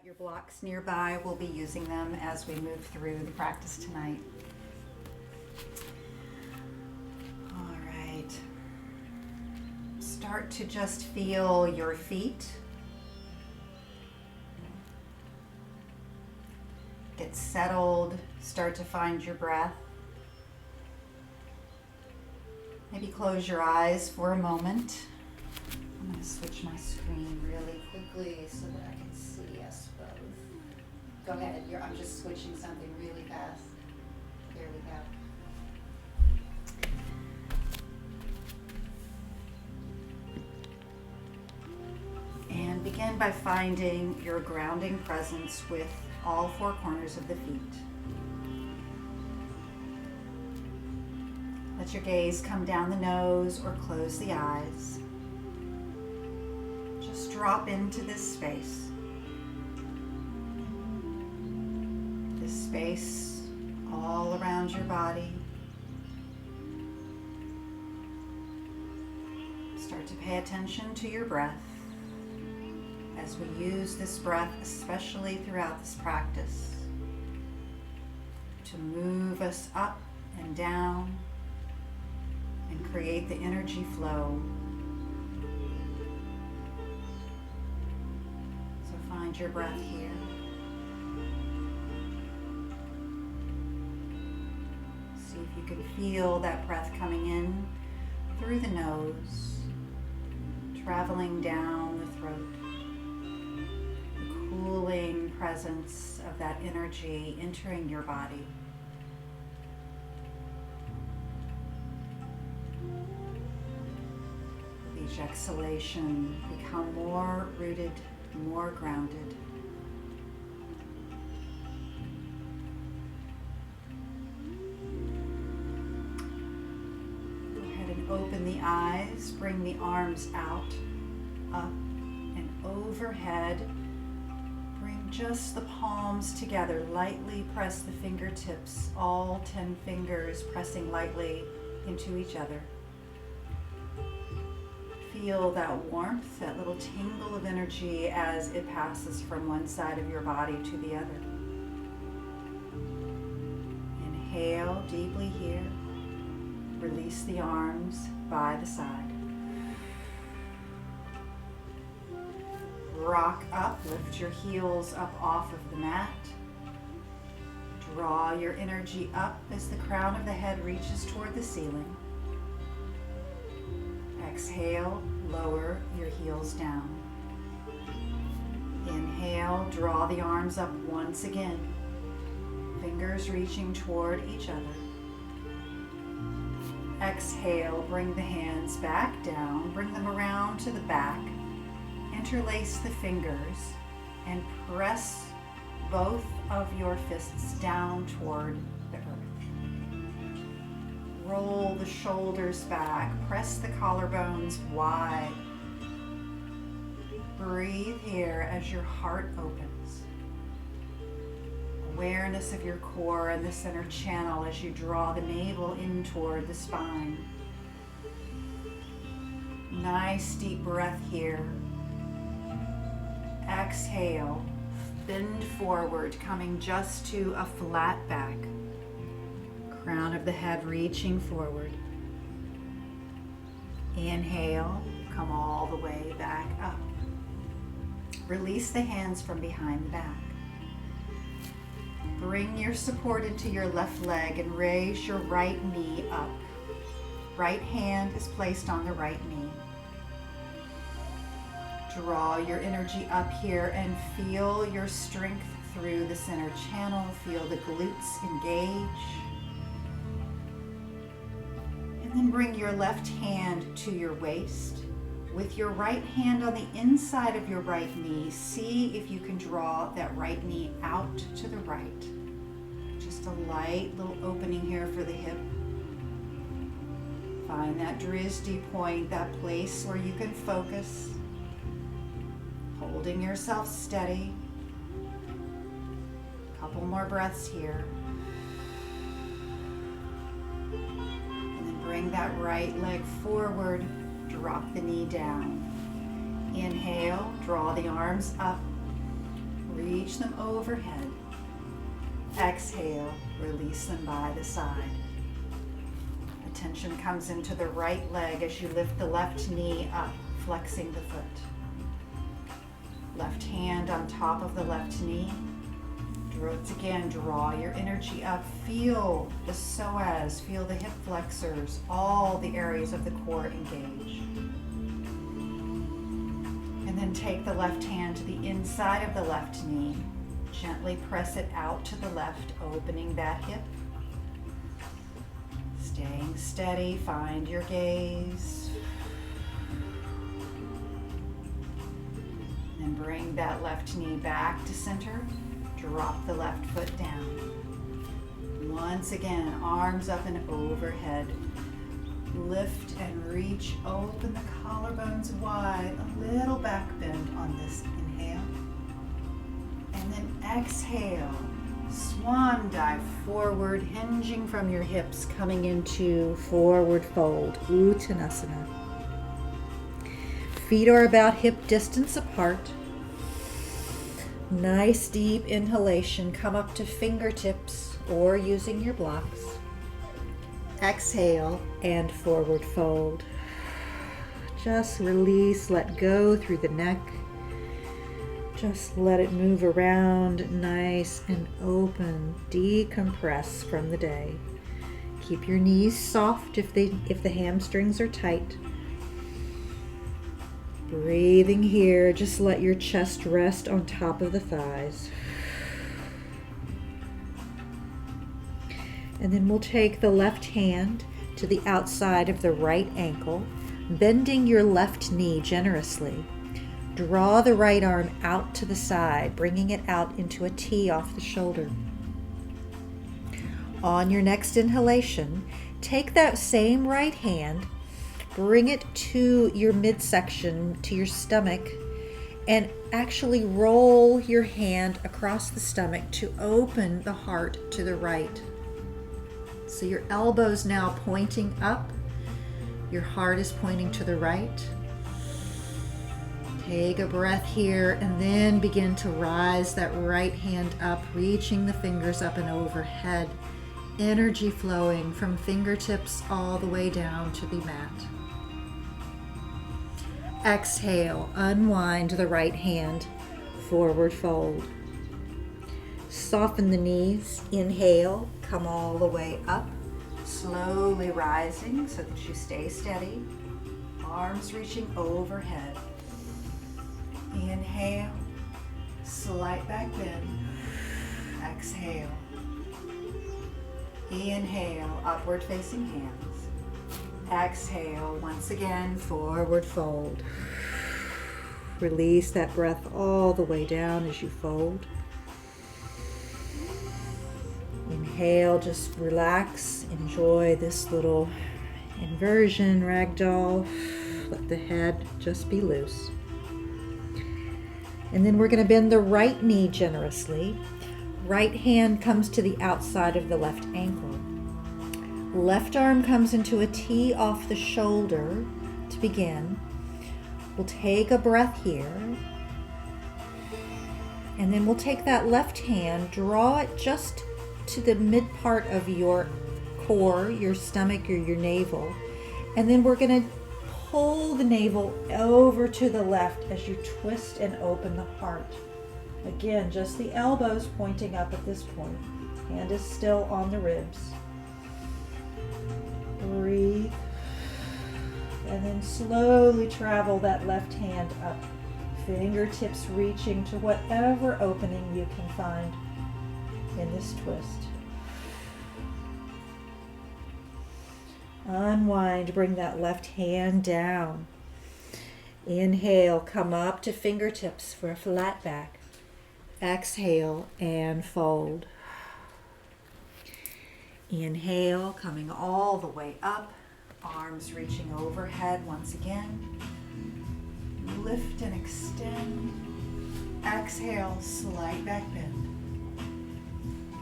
got your blocks nearby, we'll be using them as we move through the practice tonight. All right. Start to just feel your feet. Get settled. Start to find your breath. Maybe close your eyes for a moment. I'm going to switch my screen really quickly so that I can see us both. Go ahead. I'm just switching something really fast. There we go. And begin by finding your grounding presence with all four corners of the feet. Let your gaze come down the nose or close the eyes. Just drop into this space. This space all around your body. Start to pay attention to your breath as we use this breath, especially throughout this practice, to move us up and down and create the energy flow. So find your breath here. See if you can feel that breath coming in through the nose, traveling down the throat. The cooling presence of that energy entering your body. Each exhalation, become more rooted, more grounded. Go ahead and open the eyes, bring the arms out, up and overhead. Bring just the palms together, lightly press the fingertips, all 10 fingers pressing lightly into each other. Feel that warmth, that little tingle of energy as it passes from one side of your body to the other. Inhale deeply here. Release the arms by the side. Rock up, lift your heels up off of the mat. Draw your energy up as the crown of the head reaches toward the ceiling. Exhale, lower your heels down. Inhale, draw the arms up once again. Fingers reaching toward each other. Exhale, bring the hands back down, bring them around to the back. Interlace the fingers and press both of your fists down toward the earth. Roll the shoulders back, press the collarbones wide. Breathe here as your heart opens. Awareness of your core and the center channel as you draw the navel in toward the spine. Nice deep breath here. Exhale, bend forward, coming just to a flat back. Crown of the head reaching forward. Inhale, come all the way back up. Release the hands from behind the back. Bring your support into your left leg and raise your right knee up. Right hand is placed on the right knee. Draw your energy up here and feel your strength through the center channel. Feel the glutes engage. And then bring your left hand to your waist. With your right hand on the inside of your right knee, see if you can draw that right knee out to the right. Just a light little opening here for the hip. Find that dristy point, that place where you can focus. Holding yourself steady. Couple more breaths here. And then bring that right leg forward. Drop the knee down. Inhale, draw the arms up. Reach them overhead. Exhale, release them by the side. Attention comes into the right leg as you lift the left knee up, flexing the foot. Left hand on top of the left knee. Once again, draw your energy up. Feel the psoas, feel the hip flexors, all the areas of the core engage. And then take the left hand to the inside of the left knee. Gently press it out to the left, opening that hip. Staying steady, find your gaze. And bring that left knee back to center. Drop the left foot down. Once again, arms up and overhead. Lift and reach, open the collarbones wide, a little back bend on this inhale. And then exhale, swan dive forward, hinging from your hips, coming into forward fold, Uttanasana. Feet are about hip distance apart. Nice deep inhalation, come up to fingertips or using your blocks. Exhale and forward fold. Just release, let go through the neck. Just let it move around, nice and open. Decompress from the day. Keep your knees soft if the hamstrings are tight. Breathing here, just let your chest rest on top of the thighs. And then we'll take the left hand to the outside of the right ankle, bending your left knee generously. Draw the right arm out to the side, bringing it out into a T off the shoulder. On your next inhalation, take that same right hand, bring it to your midsection, to your stomach, and actually roll your hand across the stomach to open the heart to the right. So your elbows now pointing up, your heart is pointing to the right. Take a breath here and then begin to rise that right hand up, reaching the fingers up and overhead. Energy flowing from fingertips all the way down to the mat. Exhale, unwind the right hand, forward fold. Soften the knees, inhale, come all the way up, slowly rising so that you stay steady. Arms reaching overhead. Inhale, slight back bend. Exhale. Inhale, upward facing hands. Exhale, once again, forward fold. Release that breath all the way down as you fold. Inhale, just relax, enjoy this little inversion, ragdoll. Let the head just be loose. And then we're going to bend the right knee generously. Right hand comes to the outside of the left ankle. Left arm comes into a T off the shoulder to begin. We'll take a breath here. And then we'll take that left hand, draw it just to the mid part of your core, your stomach or your navel. And then we're going to pull the navel over to the left as you twist and open the heart. Again, just the elbows pointing up at this point. Hand is still on the ribs. Breathe. And then slowly travel that left hand up. Fingertips reaching to whatever opening you can find in this twist. Unwind, bring that left hand down. Inhale, come up to fingertips for a flat back. Exhale and fold. Inhale, coming all the way up, arms reaching overhead once again. Lift and extend. Exhale, slight back bend.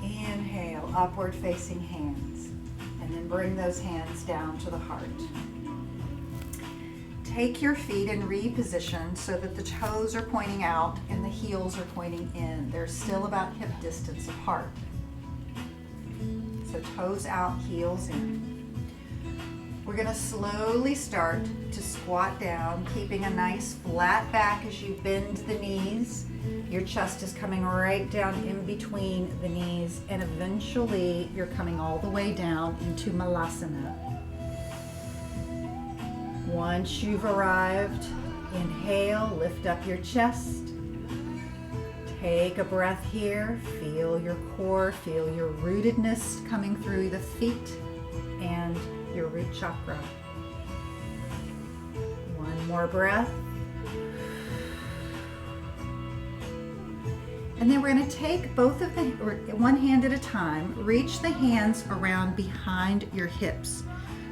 Inhale, upward facing hands. And then bring those hands down to the heart. Take your feet and reposition so that the toes are pointing out and the heels are pointing in. They're still about hip distance apart. So toes out, heels in. We're going to slowly start to squat down, keeping a nice flat back as you bend the knees. Your chest is coming right down in between the knees, and eventually you're coming all the way down into Malasana. Once you've arrived, inhale, lift up your chest. Take a breath here. Feel your core, feel your rootedness coming through the feet and your root chakra. One more breath. And then we're going to take both of the, one hand at a time, reach the hands around behind your hips.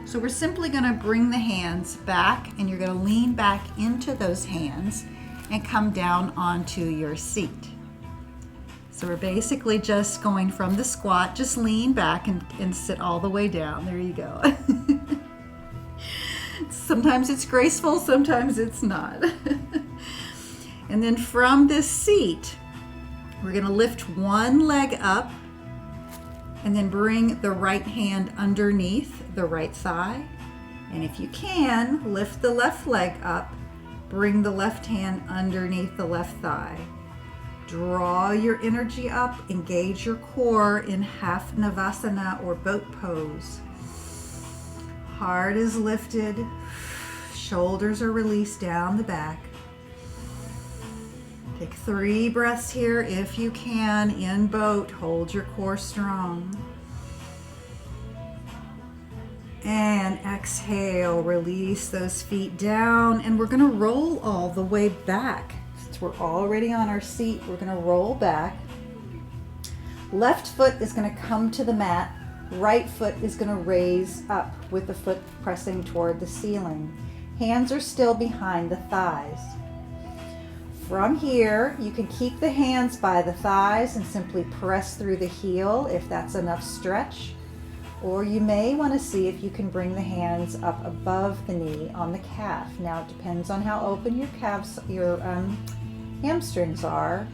So we're simply going to bring the hands back, and you're going to lean back into those hands and come down onto your seat. So we're basically just going from the squat, just lean back and sit all the way down. There you go. Sometimes it's graceful, sometimes it's not. And then from this seat, we're going to lift one leg up and then bring the right hand underneath the right thigh. And if you can, lift the left leg up, bring the left hand underneath the left thigh. Draw your energy up, engage your core in half Navasana or boat pose. Heart is lifted, shoulders are released down the back. Take 3 breaths here if you can. In boat, hold your core strong. And exhale, release those feet down, and we're going to roll all the way back. Since we're already on our seat, we're going to roll back. Left foot is going to come to the mat. Right foot is going to raise up with the foot pressing toward the ceiling. Hands are still behind the thighs. From here, you can keep the hands by the thighs and simply press through the heel if that's enough stretch. Or you may want to see if you can bring the hands up above the knee on the calf. Now it depends on how open your calves, your hamstrings are.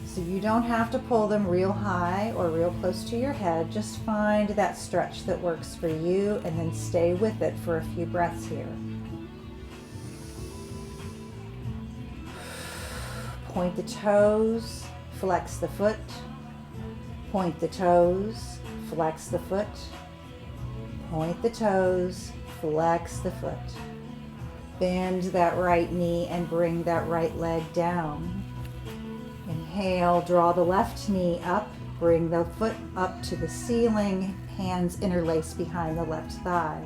So you don't have to pull them real high or real close to your head. Just find that stretch that works for you and then stay with it for a few breaths here. Point the toes, flex the foot. Point the toes, flex the foot. Point the toes, flex the foot. Bend that right knee and bring that right leg down. Inhale, draw the left knee up, bring the foot up to the ceiling, hands interlace behind the left thigh.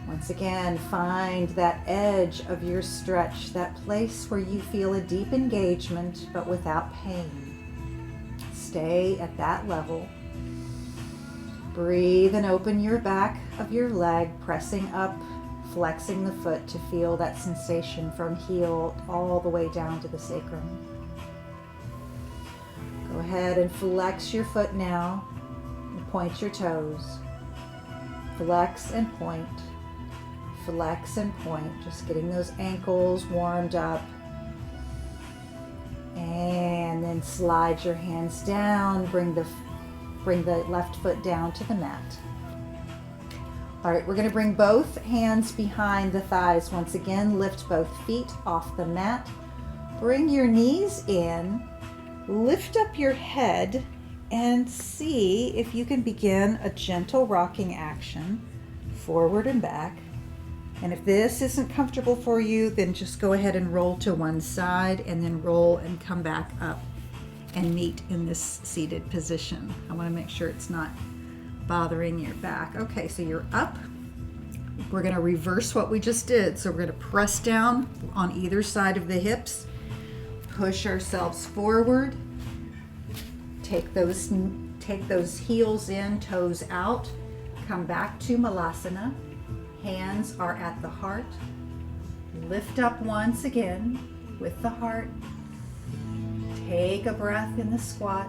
Once again, find that edge of your stretch, that place where you feel a deep engagement but without pain. Stay at that level. Breathe and open your back of your leg, pressing up, flexing the foot to feel that sensation from heel all the way down to the sacrum. Go ahead and flex your foot now and point your toes. Flex and point. Flex and point, just getting those ankles warmed up. And then slide your hands down, bring the left foot down to the mat. All right, we're going to bring both hands behind the thighs. Once again, lift both feet off the mat. Bring your knees in, lift up your head, and see if you can begin a gentle rocking action, forward and back. And if this isn't comfortable for you, then just go ahead and roll to one side and then roll and come back up and meet in this seated position. I want to make sure it's not bothering your back. Okay, so you're up. We're going to reverse what we just did. So we're going to press down on either side of the hips, push ourselves forward, take those heels in, toes out, come back to Malasana. Hands are at the heart. Lift up once again with the heart. Take a breath in the squat.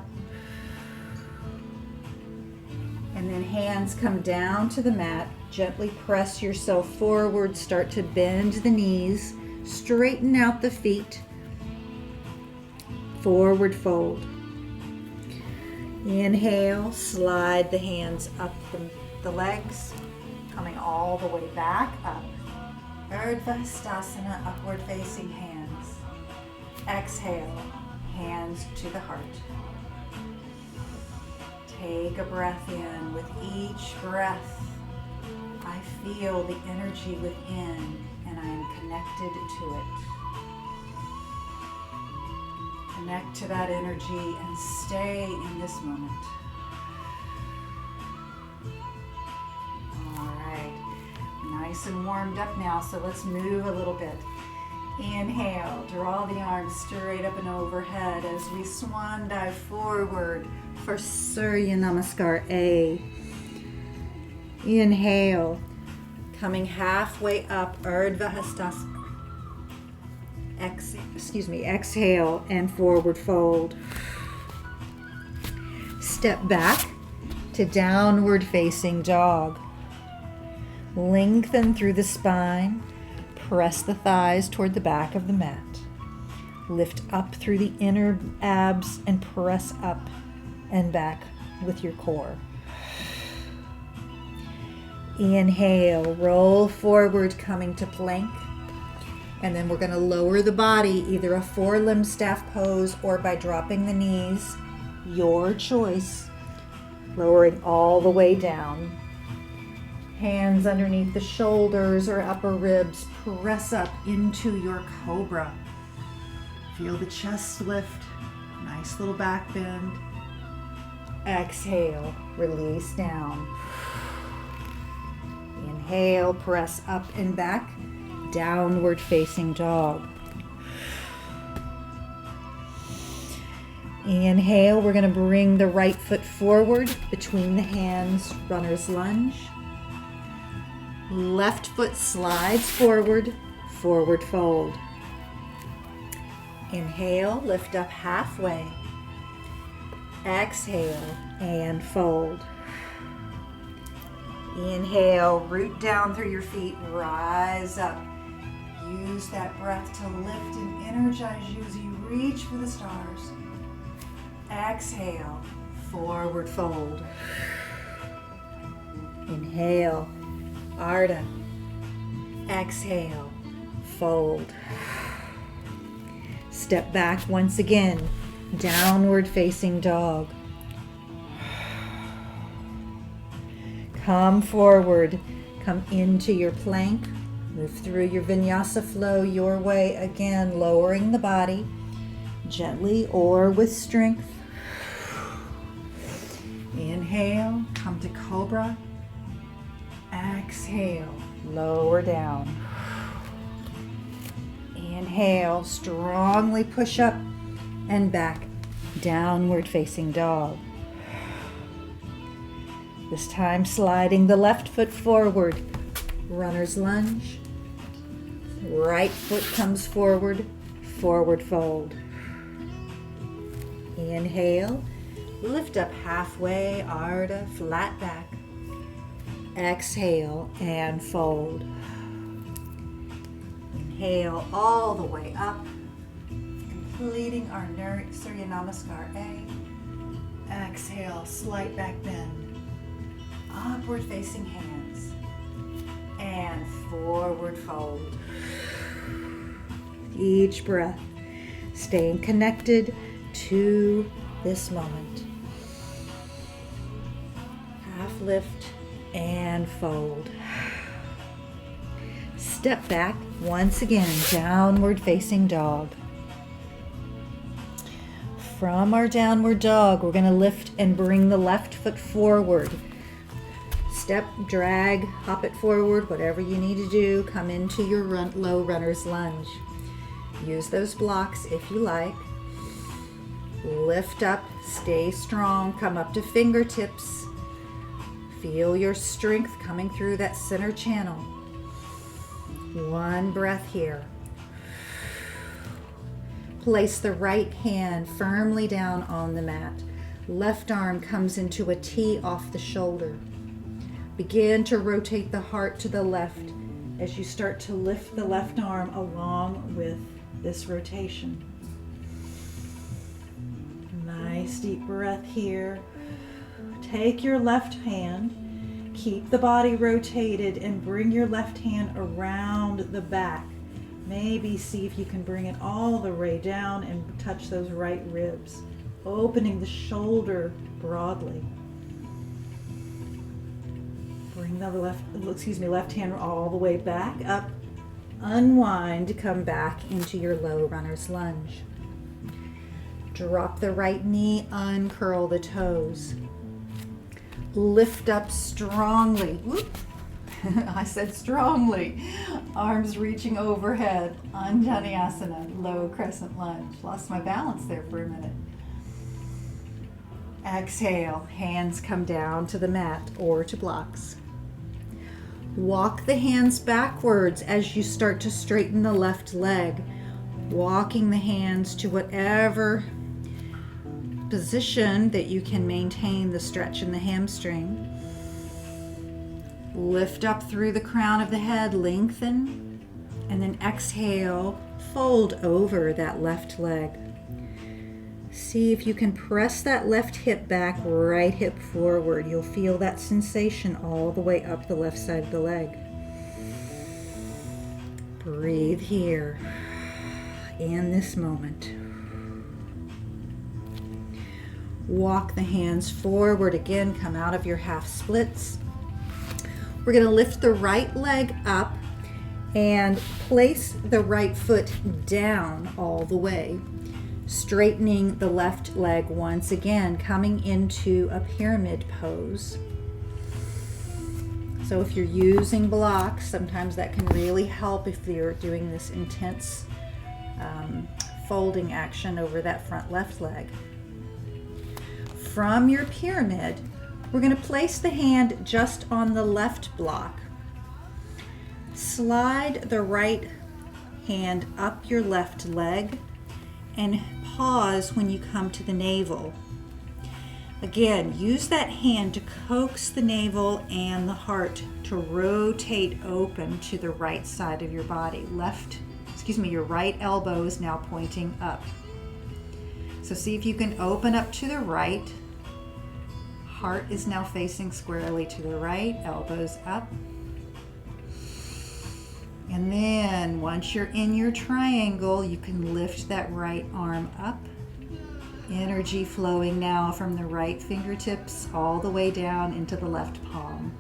And then hands come down to the mat. Gently press yourself forward. Start to bend the knees. Straighten out the feet. Forward fold. Inhale, slide the hands up the legs, coming all the way back up. Urdhva Hastasana, upward facing hands. Exhale, hands to the heart. Take a breath in. With each breath, I feel the energy within and I am connected to it. Connect to that energy and stay in this moment. All right, nice and warmed up now, so let's move a little bit. Inhale, draw the arms straight up and overhead as we swan dive forward for Surya Namaskar A. Inhale, coming halfway up, Urdhva Hastasana. Exhale and forward fold. Step back to downward facing dog. Lengthen through the spine. Press the thighs toward the back of the mat. Lift up through the inner abs and press up and back with your core. Inhale, roll forward, coming to plank. And then we're going to lower the body, either a four-limb staff pose or by dropping the knees. Your choice. Lowering all the way down. Hands underneath the shoulders or upper ribs. Press up into your cobra. Feel the chest lift. Nice little back bend. Exhale, release down. Inhale, press up and back. Downward facing dog. Inhale, we're going to bring the right foot forward between the hands, runner's lunge. Left foot slides forward, forward fold. Inhale, lift up halfway. Exhale and fold. Inhale, root down through your feet, rise up. Use that breath to lift and energize you as you reach for the stars. Exhale, forward fold. Inhale, Ardha. Exhale, fold. Step back once again, downward facing dog. Come forward, come into your plank. Move through your Vinyasa flow your way again, lowering the body gently or with strength. Inhale, come to Cobra. Exhale, lower down. Inhale, strongly push up and back, downward facing dog. This time sliding the left foot forward, runner's lunge. Right foot comes forward, forward fold. Inhale, lift up halfway, Ardha, flat back. Exhale and fold. Inhale all the way up, completing our Surya Namaskar A. Exhale, slight back bend, upward facing hands, and forward fold. Each breath, staying connected to this moment. Half lift and fold. Step back once again, downward facing dog. From our downward dog, we're going to lift and bring the left foot forward. Step, drag, hop it forward, whatever you need to do. Come into your low runner's lunge. Use those blocks if you like. Lift up, stay strong, come up to fingertips. Feel your strength coming through that center channel. One breath here. Place the right hand firmly down on the mat. Left arm comes into a T off the shoulder. Begin to rotate the heart to the left as you start to lift the left arm along with this rotation. Nice deep breath here. Take your left hand, keep the body rotated, and bring your left hand around the back. Maybe see if you can bring it all the way down and touch those right ribs, opening the shoulder broadly. Bring the left hand all the way back up. Unwind to come back into your low runner's lunge. Drop the right knee, uncurl the toes. Lift up strongly. Whoop. I said strongly. Arms reaching overhead. Vinyasa, low crescent lunge. Lost my balance there for a minute. Exhale, hands come down to the mat or to blocks. Walk the hands backwards as you start to straighten the left leg. Walking the hands to whatever position that you can maintain the stretch in the hamstring. Lift up through the crown of the head, lengthen, and then exhale, fold over that left leg. See if you can press that left hip back, right hip forward. You'll feel that sensation all the way up the left side of the leg. Breathe here in this moment. Walk the hands forward again, come out of your half splits. We're going to lift the right leg up and place the right foot down all the way. Straightening the left leg once again, coming into a pyramid pose. So if you're using blocks, sometimes that can really help if you're doing this intense folding action over that front left leg. From your pyramid, we're going to place the hand just on the left block. Slide the right hand up your left leg and pause when you come to the navel. Again, use that hand to coax the navel and the heart to rotate open to the right side of your body. Your right elbow is now pointing up. So see if you can open up to the right. Heart is now facing squarely to the right, elbows up. And then once you're in your triangle, you can lift that right arm up. Energy flowing now from the right fingertips all the way down into the left palm.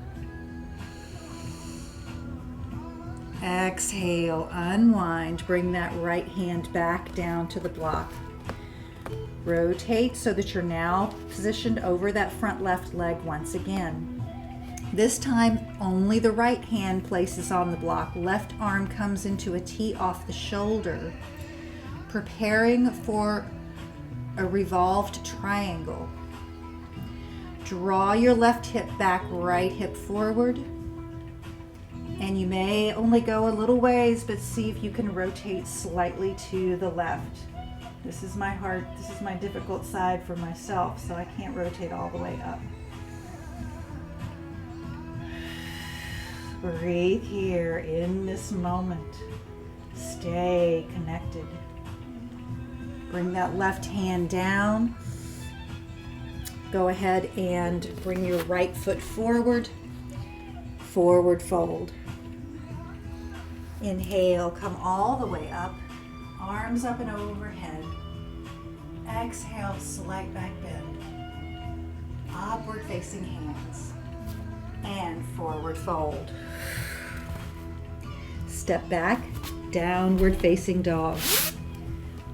Exhale, unwind, bring that right hand back down to the block. Rotate so that you're now positioned over that front left leg once again. This time, only the right hand places on the block. Left arm comes into a T off the shoulder, preparing for a revolved triangle. Draw your left hip back, right hip forward. And you may only go a little ways, but see if you can rotate slightly to the left. This is my difficult side for myself, so I can't rotate all the way up. Breathe here in this moment. Stay connected. Bring that left hand down. Go ahead and bring your right foot forward. Forward fold. Inhale, come all the way up. Arms up and overhead. Exhale, slight back bend. Upward facing hands. And forward fold. Step back, downward facing dog.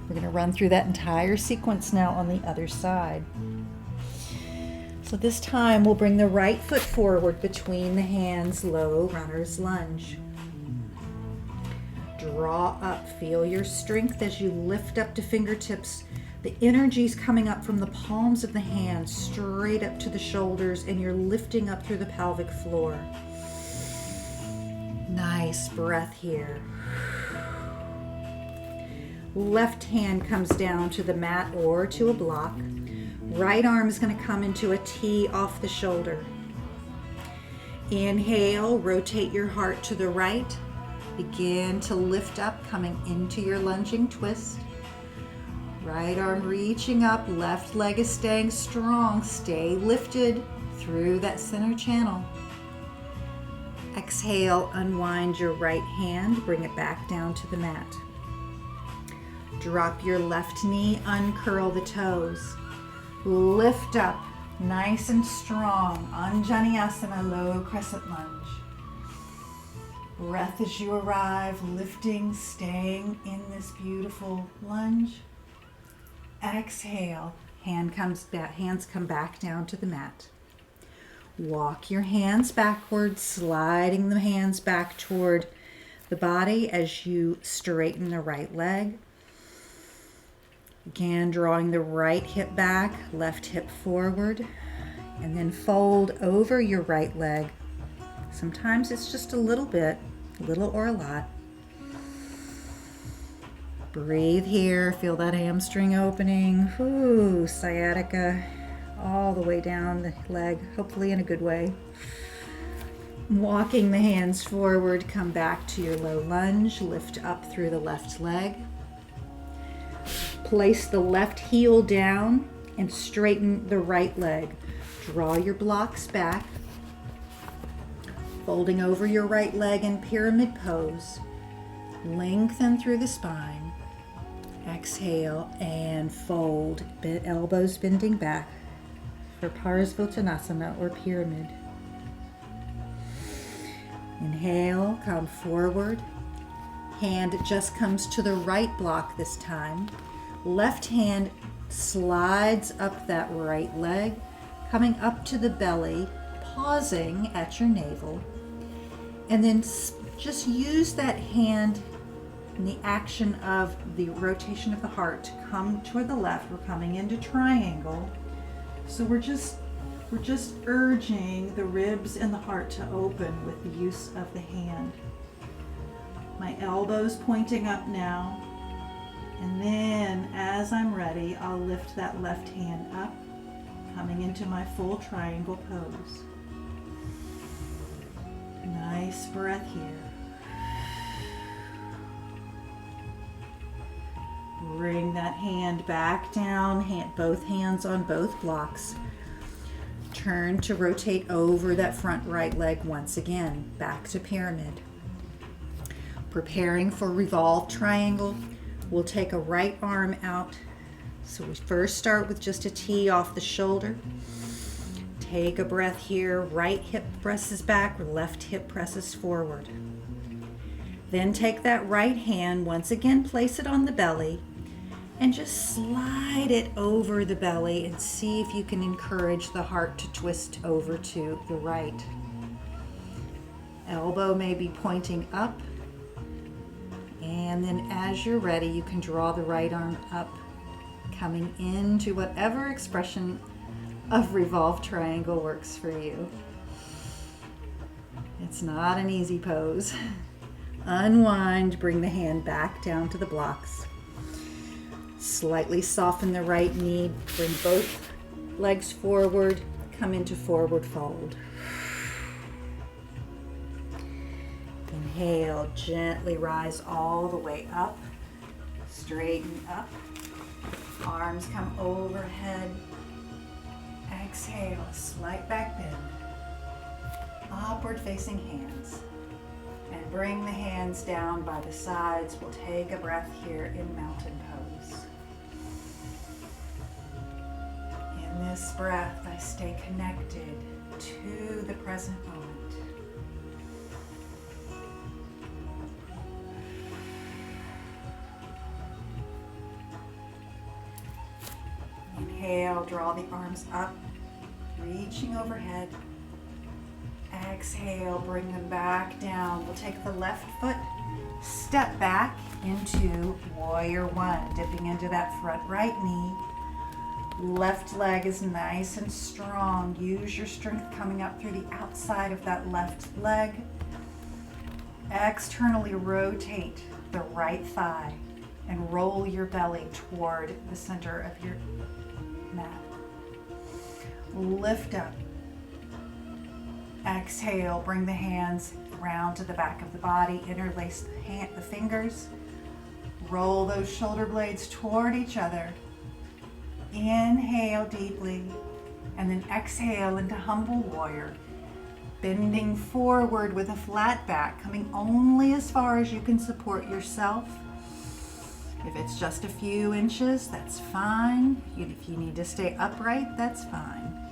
We're going to run through that entire sequence now on the other side. So this time we'll bring the right foot forward between the hands, low runner's lunge. Draw up, feel your strength as you lift up to fingertips. The energy's coming up from the palms of the hands straight up to the shoulders, and you're lifting up through the pelvic floor. Nice breath here. Left hand comes down to the mat or to a block. Right arm is going to come into a T off the shoulder. Inhale, rotate your heart to the right. Begin to lift up, coming into your lunging twist. Right arm reaching up, left leg is staying strong. Stay lifted through that center channel. Exhale, unwind your right hand, bring it back down to the mat. Drop your left knee, uncurl the toes. Lift up, nice and strong, Anjaneyasana, low crescent lunge. Breath as you arrive, lifting, staying in this beautiful lunge. Exhale, hands come back down to the mat. Walk your hands backwards, sliding the hands back toward the body as you straighten the right leg. Again, drawing the right hip back, left hip forward, and then fold over your right leg. Sometimes it's just a little bit, a little or a lot. Breathe here, feel that hamstring opening. Ooh, sciatica all the way down the leg, hopefully in a good way. Walking the hands forward, come back to your low lunge, lift up through the left leg. Place the left heel down and straighten the right leg. Draw your blocks back, folding over your right leg in pyramid pose. Lengthen through the spine. Exhale and fold, elbows bending back for Parsvottanasana or pyramid. Inhale, come forward. Hand just comes to the right block this time. Left hand slides up that right leg, coming up to the belly, pausing at your navel. And then just use that hand in the action of the rotation of the heart to come toward the left. We're coming into triangle. So we're just urging the ribs and the heart to open with the use of the hand. My elbows pointing up now. And then as I'm ready, I'll lift that left hand up, coming into my full triangle pose. Nice breath here. Bring that hand back down, both hands on both blocks. Turn to rotate over that front right leg once again, back to pyramid. Preparing for revolved triangle, we'll take a right arm out. So we first start with just a T off the shoulder. Take a breath here, right hip presses back, left hip presses forward. Then take that right hand, once again place it on the belly, and just slide it over the belly and see if you can encourage the heart to twist over to the right. Elbow may be pointing up. And then as you're ready, you can draw the right arm up, coming into whatever expression of revolved triangle works for you. It's not an easy pose. Unwind, bring the hand back down to the blocks. Slightly soften the right knee, bring both legs forward, come into forward fold. Inhale, gently rise all the way up, straighten up, arms come overhead. Exhale, slight back bend, upward facing hands, and bring the hands down by the sides. We'll take a breath here in mountain pose. In this breath, I stay connected to the present moment. Inhale, draw the arms up, reaching overhead. Exhale, bring them back down. We'll take the left foot, step back into warrior one, dipping into that front right knee. Left leg is nice and strong. Use your strength coming up through the outside of that left leg. Externally rotate the right thigh and roll your belly toward the center of your mat. Lift up. Exhale, bring the hands around to the back of the body. Interlace the fingers. Roll those shoulder blades toward each other. Inhale deeply. And then exhale into humble warrior. Bending forward with a flat back, coming only as far as you can support yourself. If it's just a few inches, that's fine. If you need to stay upright, that's fine.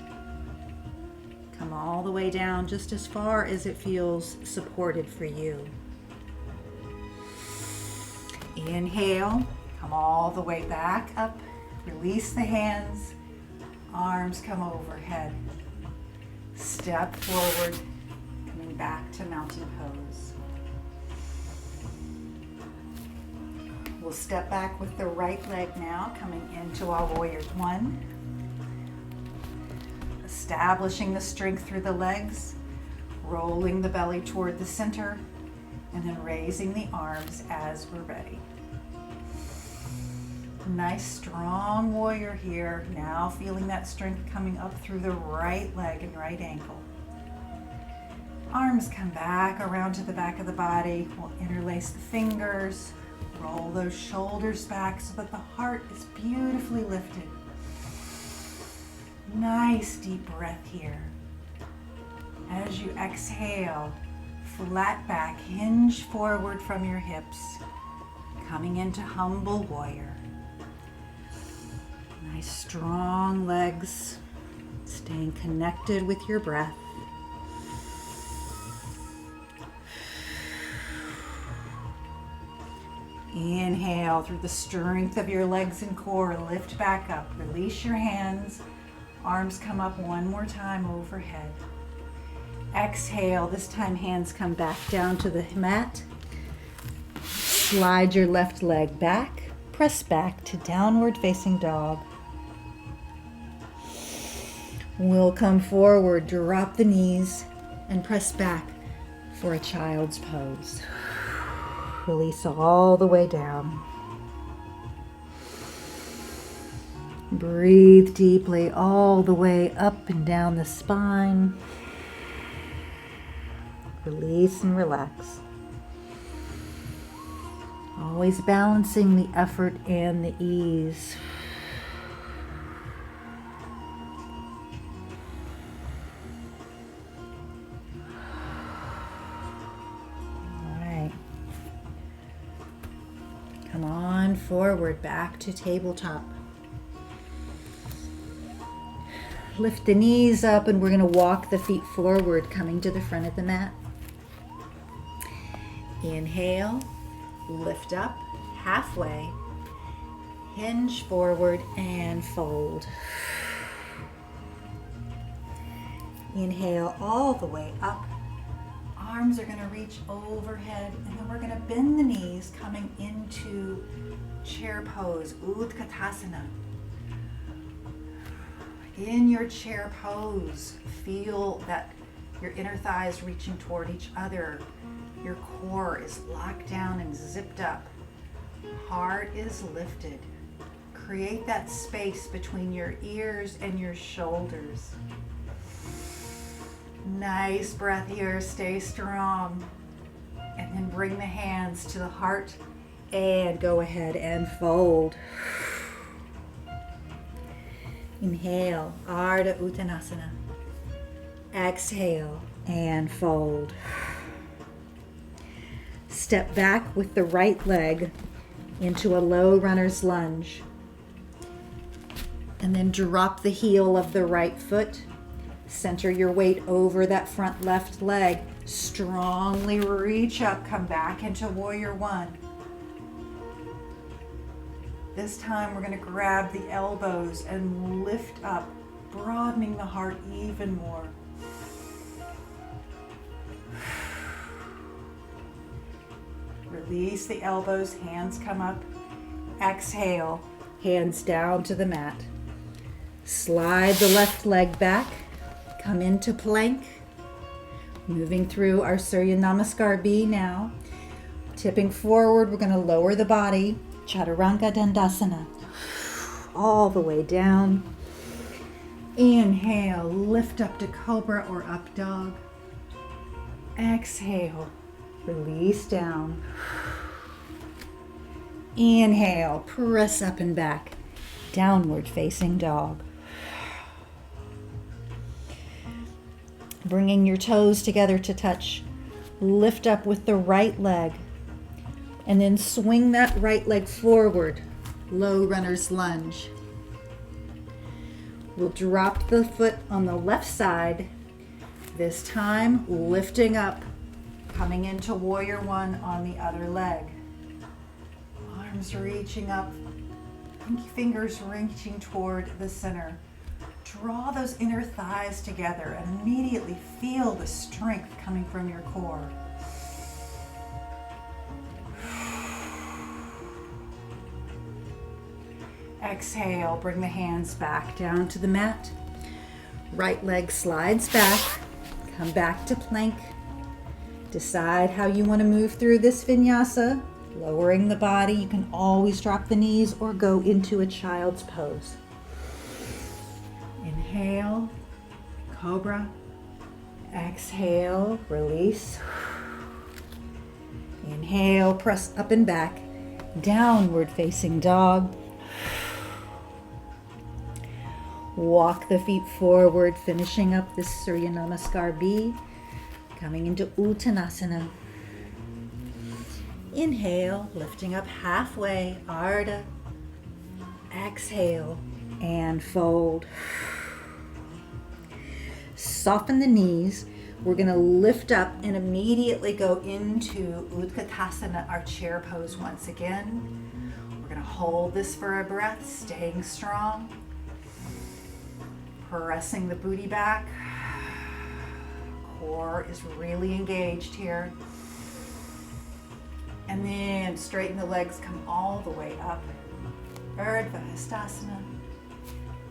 Come all the way down just as far as it feels supported for you. Inhale, come all the way back up. Release the hands. Arms come overhead. Step forward, coming back to mountain pose. We'll step back with the right leg now, coming into our warrior one. Establishing the strength through the legs, rolling the belly toward the center, and then raising the arms as we're ready. Nice strong warrior here. Now feeling that strength coming up through the right leg and right ankle. Arms come back around to the back of the body. We'll interlace the fingers. Roll those shoulders back so that the heart is beautifully lifted. Nice deep breath here. As you exhale, flat back, hinge forward from your hips. Coming into humble warrior. Nice strong legs, staying connected with your breath. Inhale through the strength of your legs and core, lift back up, release your hands, arms come up one more time overhead. Exhale, this time hands come back down to the mat. Slide your left leg back, press back to downward facing dog. We'll come forward, drop the knees, and press back for a child's pose. Release all the way down. Breathe deeply all the way up and down the spine. Release and relax. Always balancing the effort and the ease. Come on forward, back to tabletop. Lift the knees up and we're going to walk the feet forward, coming to the front of the mat. Inhale, lift up halfway, hinge forward and fold. Inhale all the way up. Arms are going to reach overhead, and then we're going to bend the knees, coming into chair pose, Utkatasana. In your chair pose, feel that your inner thighs reaching toward each other. Your core is locked down and zipped up. Heart is lifted. Create that space between your ears and your shoulders. Nice breath here, stay strong. And then bring the hands to the heart and go ahead and fold. Inhale, Ardha Uttanasana. Exhale and fold. Step back with the right leg into a low runner's lunge. And then drop the heel of the right foot. Center your weight over that front left leg. Strongly reach up, come back into warrior one. This time we're going to grab the elbows and lift up, broadening the heart even more. Release the elbows, hands come up. Exhale, hands down to the mat. Slide the left leg back. Come into plank, moving through our Surya Namaskar B now. Tipping forward, we're going to lower the body, Chaturanga Dandasana, all the way down. Inhale, lift up to cobra or up dog. Exhale, release down. Inhale, press up and back, downward facing dog. Bringing your toes together to touch. Lift up with the right leg and then swing that right leg forward, low runner's lunge. We'll drop the foot on the left side, this time lifting up, coming into warrior one on the other leg. Arms reaching up, pinky fingers reaching toward the center. Draw those inner thighs together and immediately feel the strength coming from your core. Exhale, bring the hands back down to the mat. Right leg slides back, come back to plank. Decide how you want to move through this vinyasa. Lowering the body, you can always drop the knees or go into a child's pose. Inhale, cobra. Exhale, release. Inhale, press up and back, downward facing dog. Walk the feet forward, finishing up this Surya Namaskar B, coming into Uttanasana. Inhale, lifting up halfway, Ardha. Exhale, and fold. Soften the knees. We're going to lift up and immediately go into Utkatasana, our chair pose once again. We're going to hold this for a breath, staying strong. Pressing the booty back. Core is really engaged here. And then straighten the legs, come all the way up. Urdhva Hastasana.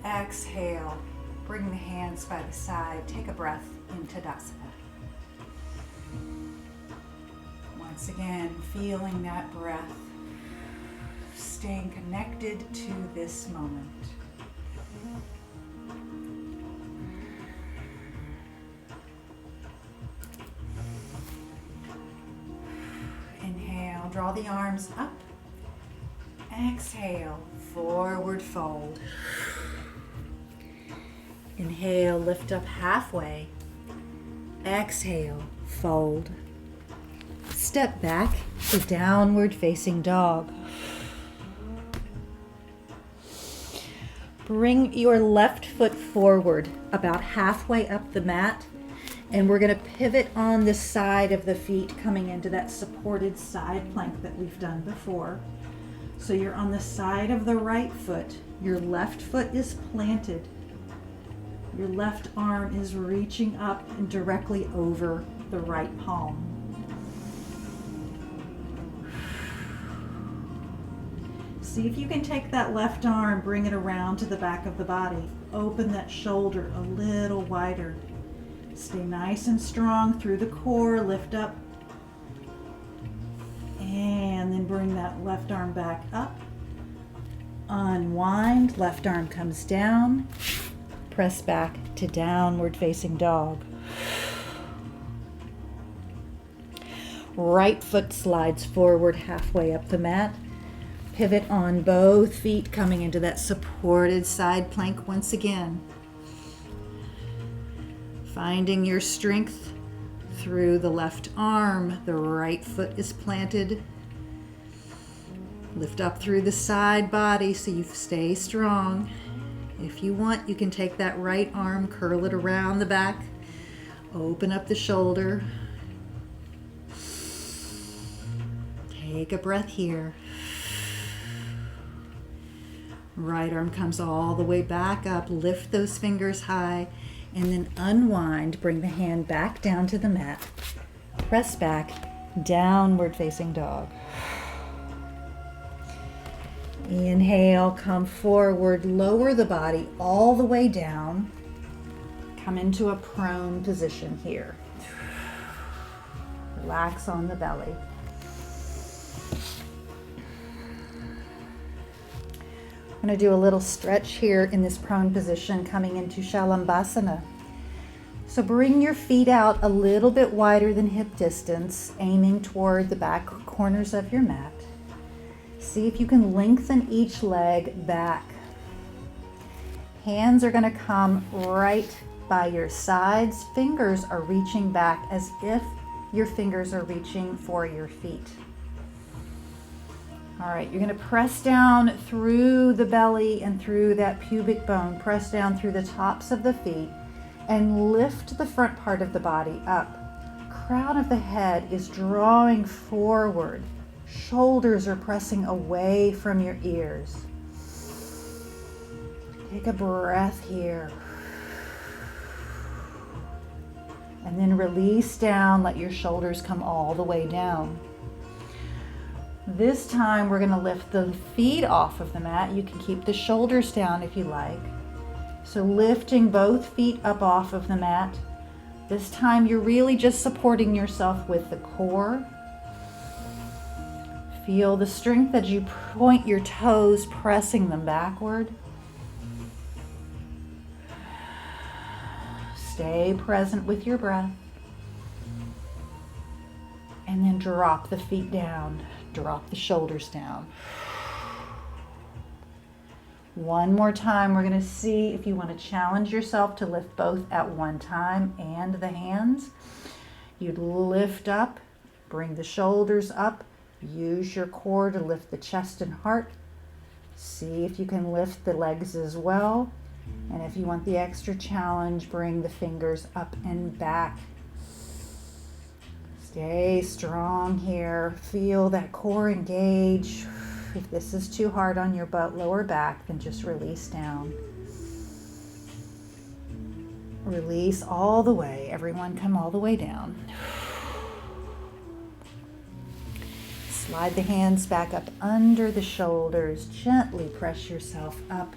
Exhale. Bring the hands by the side. Take a breath into Tadasana. Once again, feeling that breath. Staying connected to this moment. Inhale, draw the arms up. Exhale, forward fold. Inhale, lift up halfway. Exhale, fold. Step back to downward facing dog. Bring your left foot forward about halfway up the mat, and we're going to pivot on the side of the feet, coming into that supported side plank that we've done before. So you're on the side of the right foot. Your left foot is planted. Your left arm is reaching up and directly over the right palm. See if you can take that left arm, bring it around to the back of the body. Open that shoulder a little wider. Stay nice and strong through the core, lift up. And then bring that left arm back up. Unwind, left arm comes down. Press back to downward facing dog. Right foot slides forward halfway up the mat. Pivot on both feet, coming into that supported side plank once again. Finding your strength through the left arm. The right foot is planted. Lift up through the side body so you stay strong. If you want, you can take that right arm, curl it around the back, open up the shoulder. Take a breath here. Right arm comes all the way back up, lift those fingers high, and then unwind, bring the hand back down to the mat. Press back, downward facing dog. Inhale, come forward, lower the body all the way down. Come into a prone position here. Relax on the belly. I'm going to do a little stretch here in this prone position coming into Shalambhasana. So bring your feet out a little bit wider than hip distance, aiming toward the back corners of your mat. See if you can lengthen each leg back. Hands are going to come right by your sides. Fingers are reaching back as if your fingers are reaching for your feet. All right, you're going to press down through the belly and through that pubic bone. Press down through the tops of the feet and lift the front part of the body up. Crown of the head is drawing forward. Shoulders are pressing away from your ears. Take a breath here. And then release down, let your shoulders come all the way down. This time we're going to lift the feet off of the mat. You can keep the shoulders down if you like. So lifting both feet up off of the mat. This time you're really just supporting yourself with the core. Feel the strength as you point your toes, pressing them backward. Stay present with your breath. And then drop the feet down. Drop the shoulders down. One more time, we're going to see if you want to challenge yourself to lift both at one time and the hands. You'd lift up, bring the shoulders up, use your core to lift the chest and heart. See if you can lift the legs as well. And if you want the extra challenge, bring the fingers up and back. Stay strong here. Feel that core engage. If this is too hard on your butt, lower back, then just release down. Release all the way. Everyone come all the way down. Slide the hands back up under the shoulders. Gently press yourself up.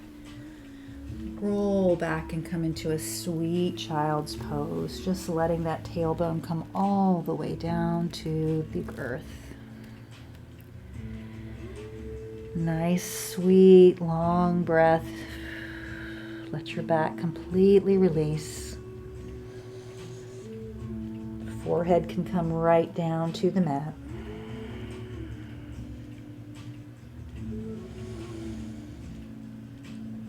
Roll back and come into a sweet child's pose. Just letting that tailbone come all the way down to the earth. Nice, sweet, long breath. Let your back completely release. Forehead can come right down to the mat.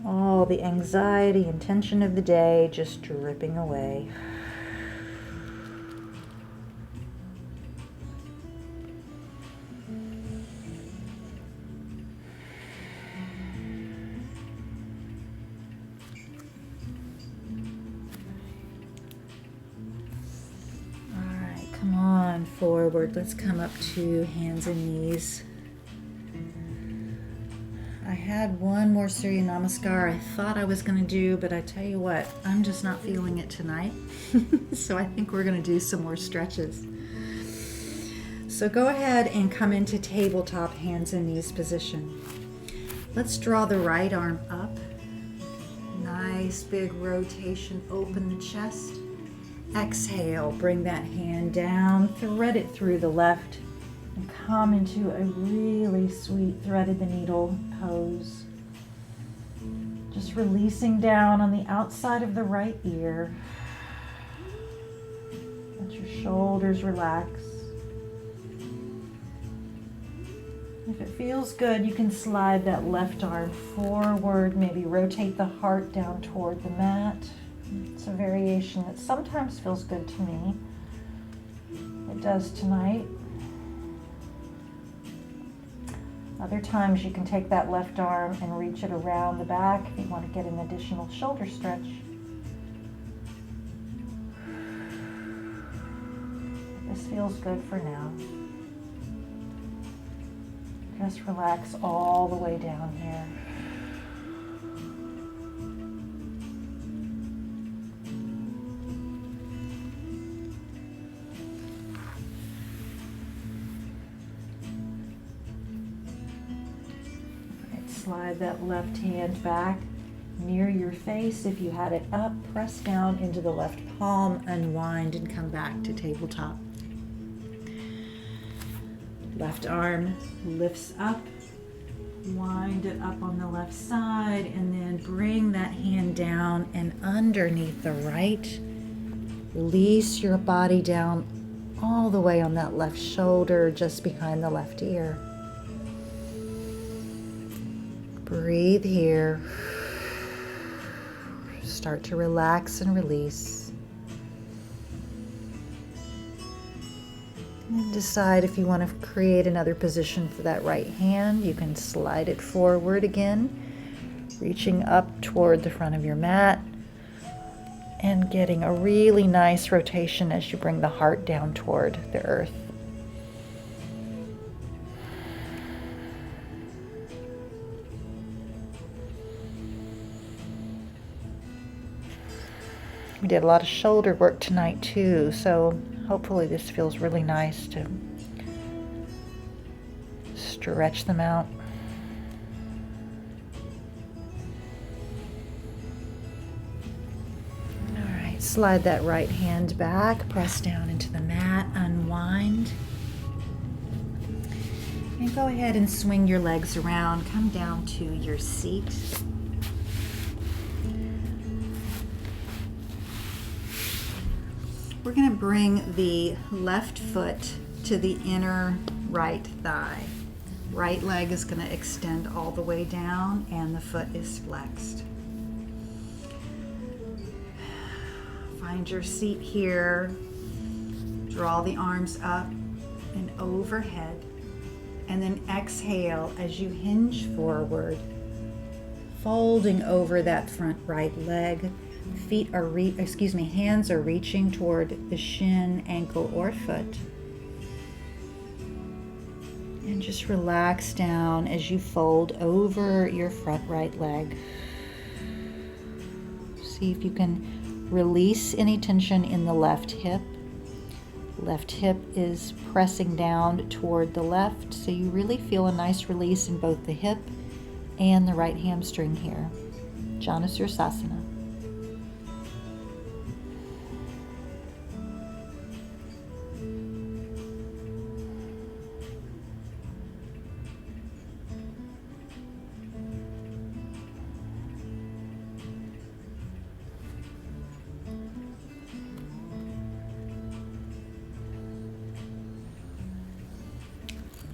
All the anxiety and tension of the day just dripping away. All right, come on forward. Let's come up to hands and knees. I had one more Surya Namaskar I thought I was going to do, but I tell you what, I'm just not feeling it tonight. So I think we're going to do some more stretches. So go ahead and come into tabletop hands and knees position. Let's draw the right arm up. Nice big rotation, open the chest. Exhale, bring that hand down, thread it through the left. And come into a really sweet threaded the needle pose. Just releasing down on the outside of the right ear. Let your shoulders relax. If it feels good, you can slide that left arm forward, maybe rotate the heart down toward the mat. It's a variation that sometimes feels good to me. It does tonight. Other times you can take that left arm and reach it around the back if you want to get an additional shoulder stretch. This feels good for now. Just relax all the way down here. Slide that left hand back near your face. If you had it up, press down into the left palm, unwind and come back to tabletop. Left arm lifts up, Wind it up on the left side and then bring that hand down and underneath the right. Release your body down all the way on that left shoulder, just behind the left ear. Breathe here. Start to relax and release. And decide if you want to create another position for that right hand. You can slide it forward again, reaching up toward the front of your mat and getting a really nice rotation as you bring the heart down toward the earth. We did a lot of shoulder work tonight too, so hopefully this feels really nice to stretch them out. All right, slide that right hand back, press down into the mat, unwind. And go ahead and swing your legs around, come down to your seat. We're going to bring the left foot to the inner right thigh. Right leg is going to extend all the way down and the foot is flexed. Find your seat here. Draw the arms up and overhead. And then exhale as you hinge forward, folding over that front right leg. Hands are reaching toward the shin, ankle, or foot. And just relax down as you fold over your front right leg. See if you can release any tension in the left hip. Left hip is pressing down toward the left, so you really feel a nice release in both the hip and the right hamstring here. Janusirasana.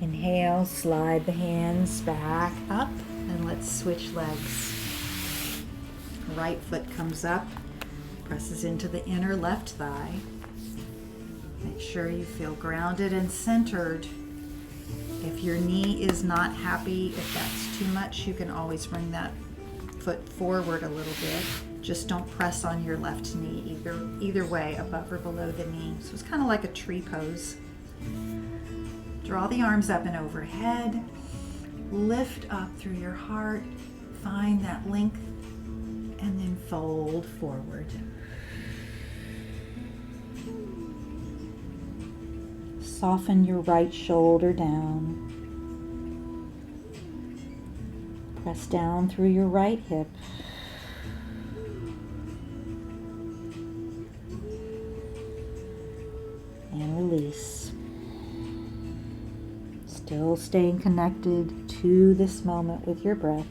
Inhale, slide the hands back up, and let's switch legs. Right foot comes up, presses into the inner left thigh. Make sure you feel grounded and centered. If your knee is not happy, if that's too much, you can always bring that foot forward a little bit. Just don't press on your left knee either way, above or below the knee. So it's kind of like a tree pose. Draw the arms up and overhead. Lift up through your heart. Find that length and then fold forward. Soften your right shoulder down. Press down through your right hip. And release. Still staying connected to this moment with your breath.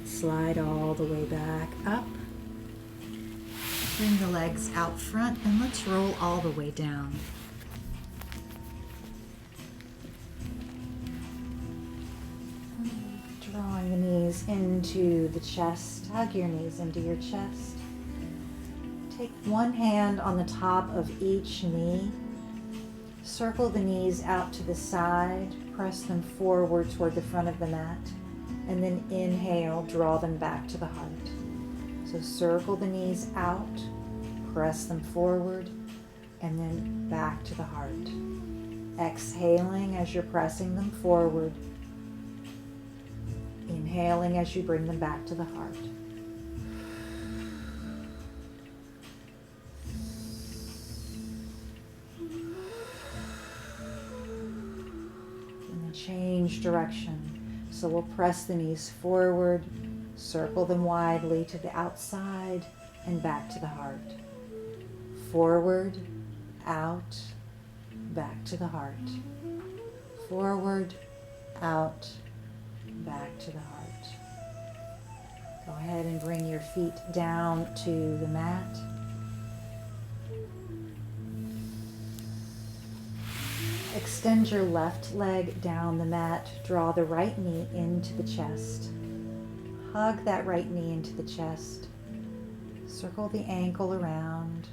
Slide all the way back up. Bring the legs out front and let's roll all the way down. Drawing the knees into the chest. Hug your knees into your chest. Take one hand on the top of each knee. Circle the knees out to the side. Press them forward toward the front of the mat. And then inhale, draw them back to the heart. So circle the knees out, press them forward, and then back to the heart. Exhaling as you're pressing them forward. Inhaling as you bring them back to the heart. change direction. So we'll press the knees forward, circle them widely to the outside and back to the heart. Forward, out, back to the heart. Forward, out, back to the heart. Go ahead and bring your feet down to the mat. Extend your left leg down the mat. Draw the right knee into the chest. Hug that right knee into the chest. Circle the ankle around.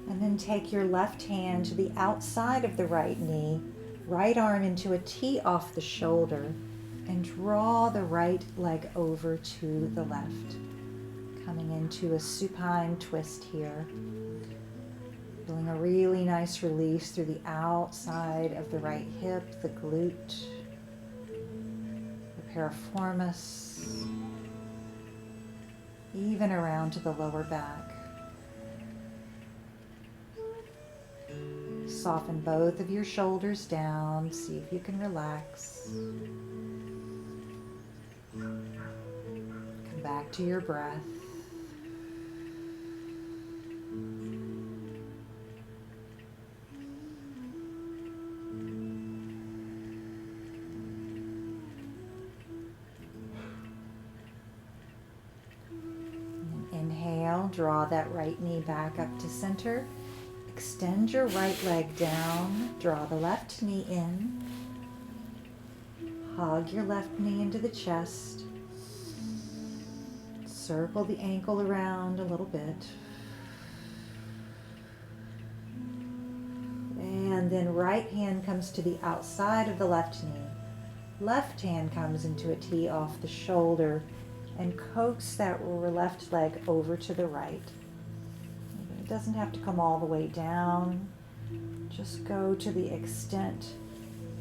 And then take your left hand to the outside of the right knee, right arm into a T off the shoulder, and draw the right leg over to the left. Coming into a supine twist here. Feeling a really nice release through the outside of the right hip, the glute, the piriformis, even around to the lower back. Soften both of your shoulders down. See if you can relax. Come back to your breath. Inhale, draw that right knee back up to center. Extend your right leg down, draw the left knee in. Hug your left knee into the chest. Circle the ankle around a little bit. And then right hand comes to the outside of the left knee. Left hand comes into a T off the shoulder and coax that left leg over to the right. It doesn't have to come all the way down. Just go to the extent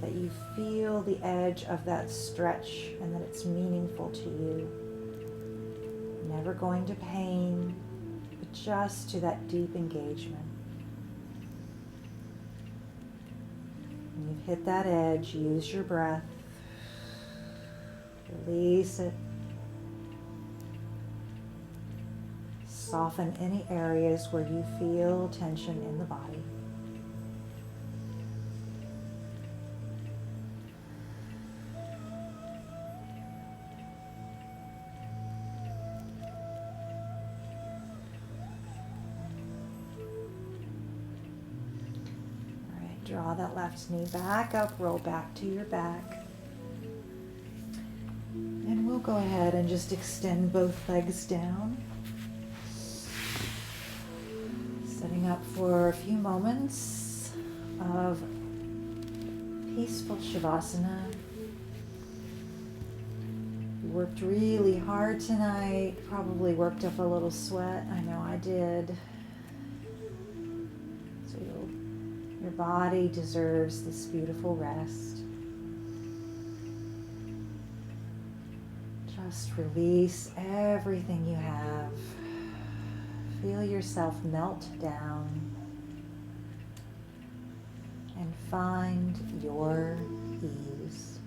that you feel the edge of that stretch and that it's meaningful to you. Never going to pain, but just to that deep engagement. When you've hit that edge, use your breath. Release it. Soften any areas where you feel tension in the body. All right, draw that left knee back up, roll back to your back. And we'll go ahead and just extend both legs down. Setting up for a few moments of peaceful Shavasana. You worked really hard tonight, probably worked up a little sweat. I know I did. So your body deserves this beautiful rest. Just release everything you have. Feel yourself melt down and find your ease.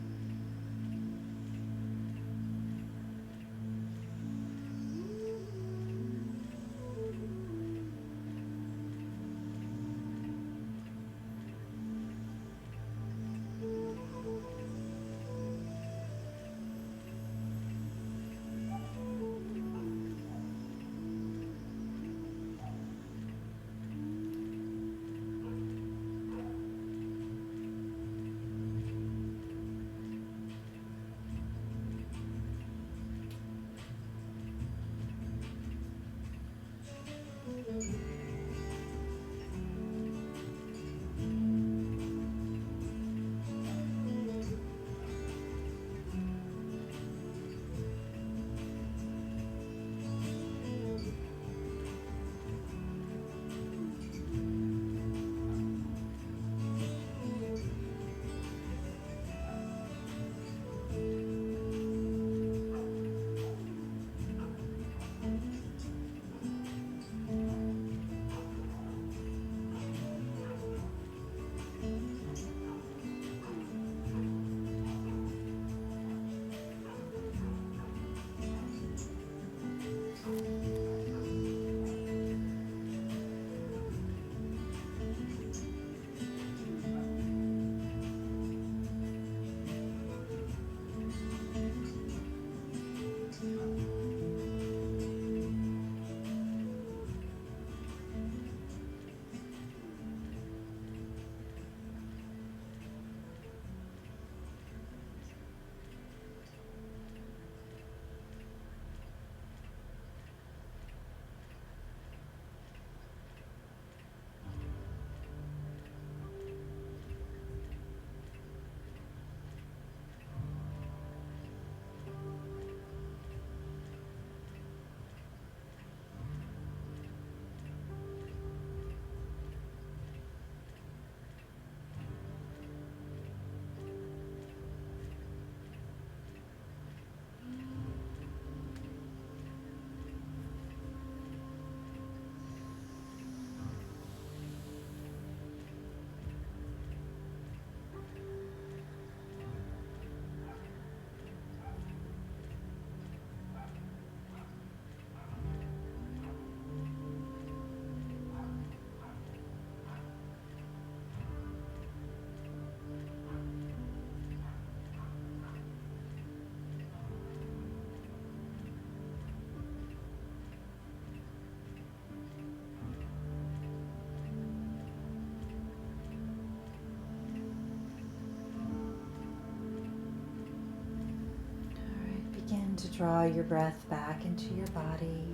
draw your breath back into your body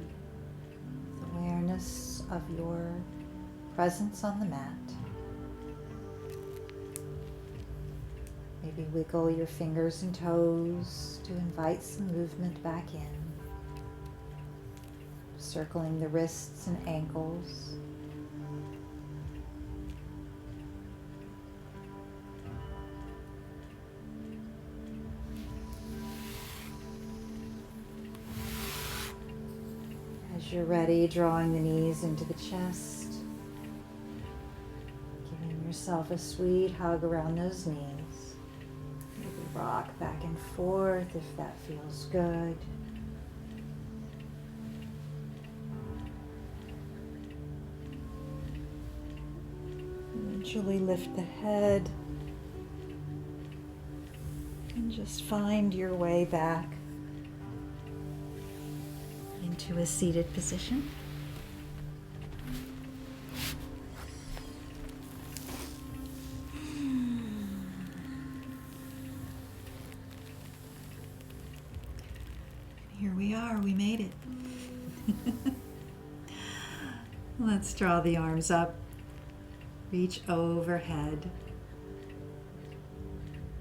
with awareness of your presence on the mat. Maybe wiggle your fingers and toes to invite some movement back in. Circling the wrists and ankles. As you're ready, drawing the knees into the chest. Giving yourself a sweet hug around those knees. Maybe rock back and forth if that feels good. Eventually lift the head and just find your way back into a seated position. Here we are, we made it. Let's draw the arms up. Reach overhead.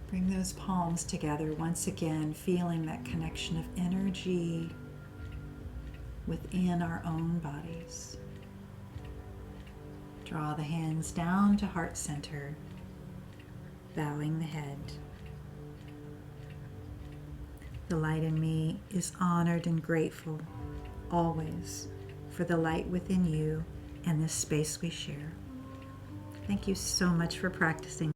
Bring those palms together once again, feeling that connection of energy within our own bodies. Draw the hands down to heart center, bowing the head. The light in me is honored and grateful always for the light within you and this space we share. Thank you so much for practicing.